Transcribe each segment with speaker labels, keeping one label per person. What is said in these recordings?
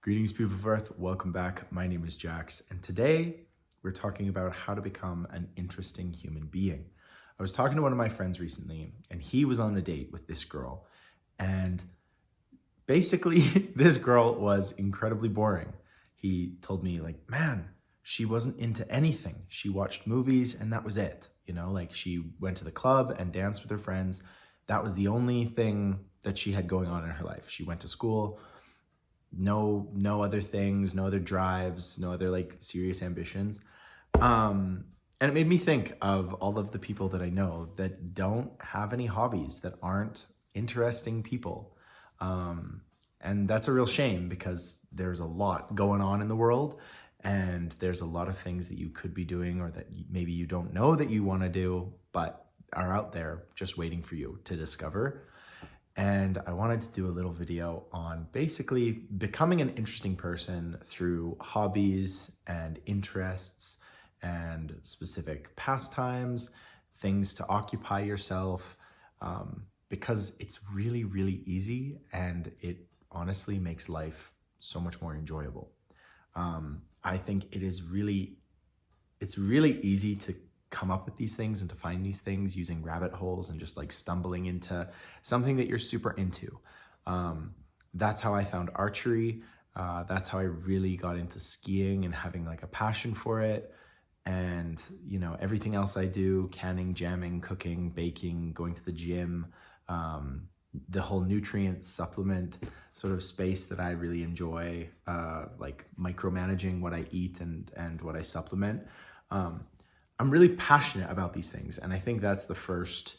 Speaker 1: Greetings, people of Earth. Welcome back. My name is Jax, and today we're talking about how to become an interesting human being. I was talking to one of my friends recently, and he was on a date with this girl, and basically, this girl was incredibly boring. He told me, like, man, she wasn't into anything. She watched movies, and that was it. You know, like she went to the club and danced with her friends. That was the only thing that she had going on in her life. She went to school. No other things, no other drives, no other like serious ambitions. And it made me think of all of the people that I know that don't have any hobbies, that aren't interesting people. And that's a real shame because there's a lot going on in the world and there's a lot of things that you could be doing or that maybe you don't know that you want to do, but are out there just waiting for you to discover. And I wanted to do a little video on basically becoming an interesting person through hobbies and interests and specific pastimes, things to occupy yourself, because it's really, really easy and it honestly makes life so much more enjoyable. I think it's really easy to come up with these things and to find these things using rabbit holes and just like stumbling into something that you're super into. That's how I found archery. That's how I really got into skiing and having like a passion for it. And, you know, everything else I do, canning, jamming, cooking, baking, going to the gym, the whole nutrient supplement sort of space that I really enjoy, like micromanaging what I eat and what I supplement. I'm really passionate about these things. And I think that's the first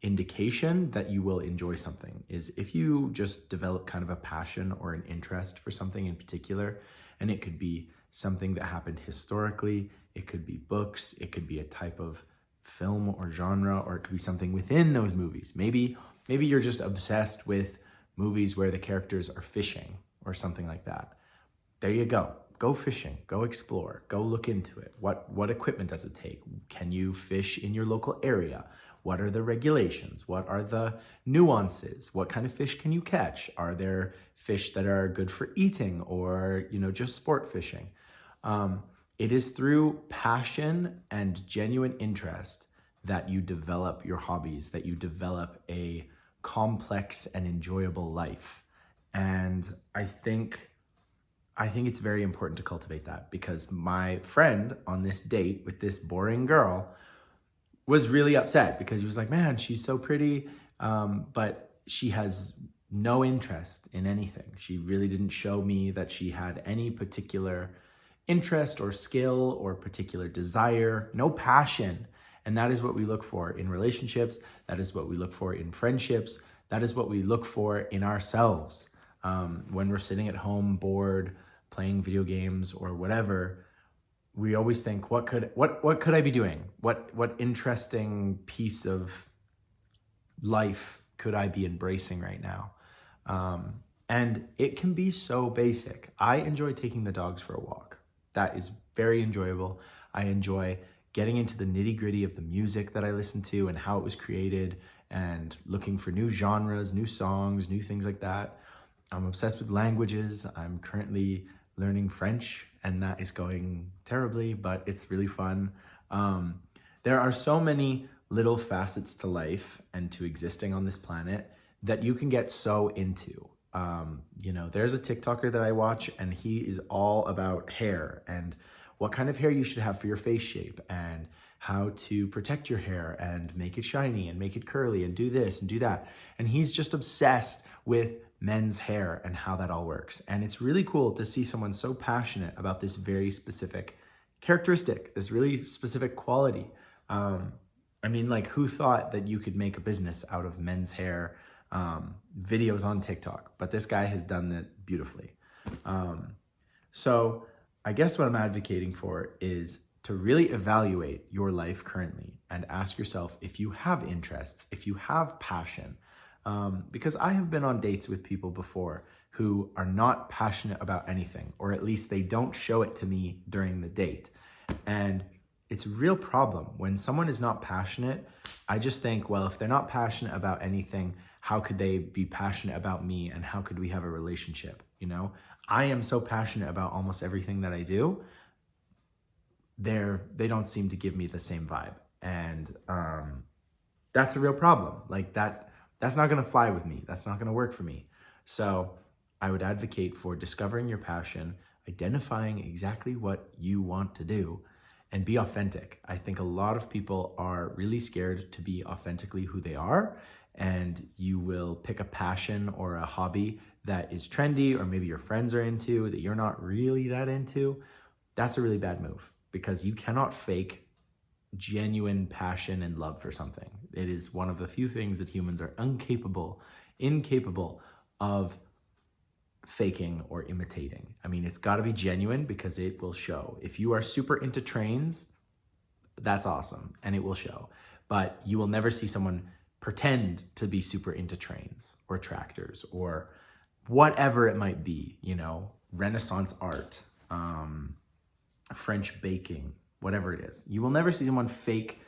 Speaker 1: indication that you will enjoy something, is if you just develop kind of a passion or an interest for something in particular. And it could be something that happened historically. It could be books. It could be a type of film or genre, or it could be something within those movies. Maybe you're just obsessed with movies where the characters are fishing or something like that. There you go. Go fishing, go explore, go look into it. What equipment does it take? Can you fish in your local area? What are the regulations? What are the nuances? What kind of fish can you catch? Are there fish that are good for eating or, you know, just sport fishing? It is through passion and genuine interest that you develop your hobbies, that you develop a complex and enjoyable life. And I think it's very important to cultivate that, because my friend on this date with this boring girl was really upset because he was like, man, she's so pretty, but she has no interest in anything. She really didn't show me that she had any particular interest or skill or particular desire, no passion. And that is what we look for in relationships. That is what we look for in friendships. That is what we look for in ourselves. When we're sitting at home bored, playing video games or whatever, we always think, what could I be doing? What interesting piece of life could I be embracing right now? And it can be so basic. I enjoy taking the dogs for a walk. That is very enjoyable. I enjoy getting into the nitty-gritty of the music that I listen to and how it was created and looking for new genres, new songs, new things like that. I'm obsessed with languages. I'm currently learning French, and that is going terribly, but it's really fun. There are so many little facets to life and to existing on this planet that you can get so into. You know, there's a TikToker that I watch, and he is all about hair and what kind of hair you should have for your face shape and how to protect your hair and make it shiny and make it curly and do this and do that. And he's just obsessed with men's hair and how that all works. And it's really cool to see someone so passionate about this very specific characteristic, this really specific quality. I mean, like, who thought that you could make a business out of men's hair videos on TikTok? But this guy has done that beautifully. So I guess what I'm advocating for is to really evaluate your life currently and ask yourself if you have interests, if you have passion. Because I have been on dates with people before who are not passionate about anything, or at least they don't show it to me during the date. And it's a real problem. When someone is not passionate, I just think, well, if they're not passionate about anything, how could they be passionate about me and how could we have a relationship? you know? I am so passionate about almost everything that I do. They don't seem to give me the same vibe. And that's a real problem. Like that's not gonna fly with me. That's not gonna work for me. So I would advocate for discovering your passion, identifying exactly what you want to do, and be authentic. I think a lot of people are really scared to be authentically who they are, and you will pick a passion or a hobby that is trendy or maybe your friends are into that you're not really that into. That's a really bad move because you cannot fake genuine passion and love for something. It is one of the few things that humans are incapable of faking or imitating. I mean, it's got to be genuine because it will show. If you are super into trains, that's awesome and it will show. But you will never see someone pretend to be super into trains or tractors or whatever it might be, you know, Renaissance art, French baking, whatever it is. You will never see someone fake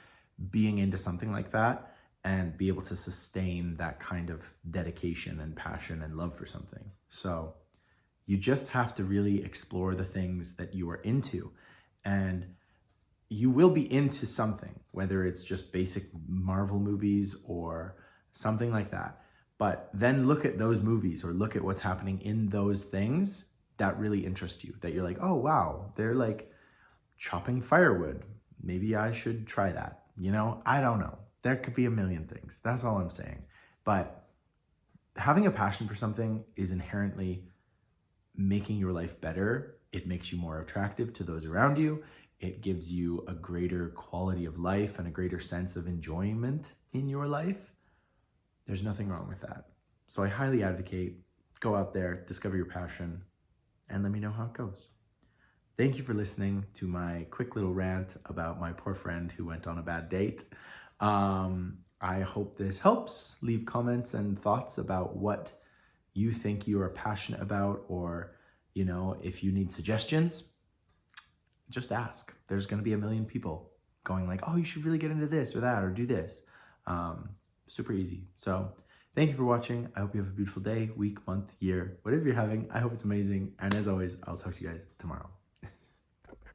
Speaker 1: being into something like that and be able to sustain that kind of dedication and passion and love for something. So you just have to really explore the things that you are into, and you will be into something, whether it's just basic Marvel movies or something like that. But then look at those movies or look at what's happening in those things that really interest you, that you're like, oh, wow, they're like chopping firewood. Maybe I should try that. You know, I don't know. There could be a million things. That's all I'm saying. But having a passion for something is inherently making your life better. It makes you more attractive to those around you. It gives you a greater quality of life and a greater sense of enjoyment in your life. There's nothing wrong with that. So I highly advocate, go out there, discover your passion, and let me know how it goes. Thank you for listening to my quick little rant about my poor friend who went on a bad date. I hope this helps. Leave comments and thoughts about what you think you are passionate about, or, you know, if you need suggestions, just ask. There's going to be a million people going like, oh, you should really get into this or that or do this. Super easy. So thank you for watching. I hope you have a beautiful day, week, month, year, whatever you're having. I hope it's amazing. And as always, I'll talk to you guys tomorrow.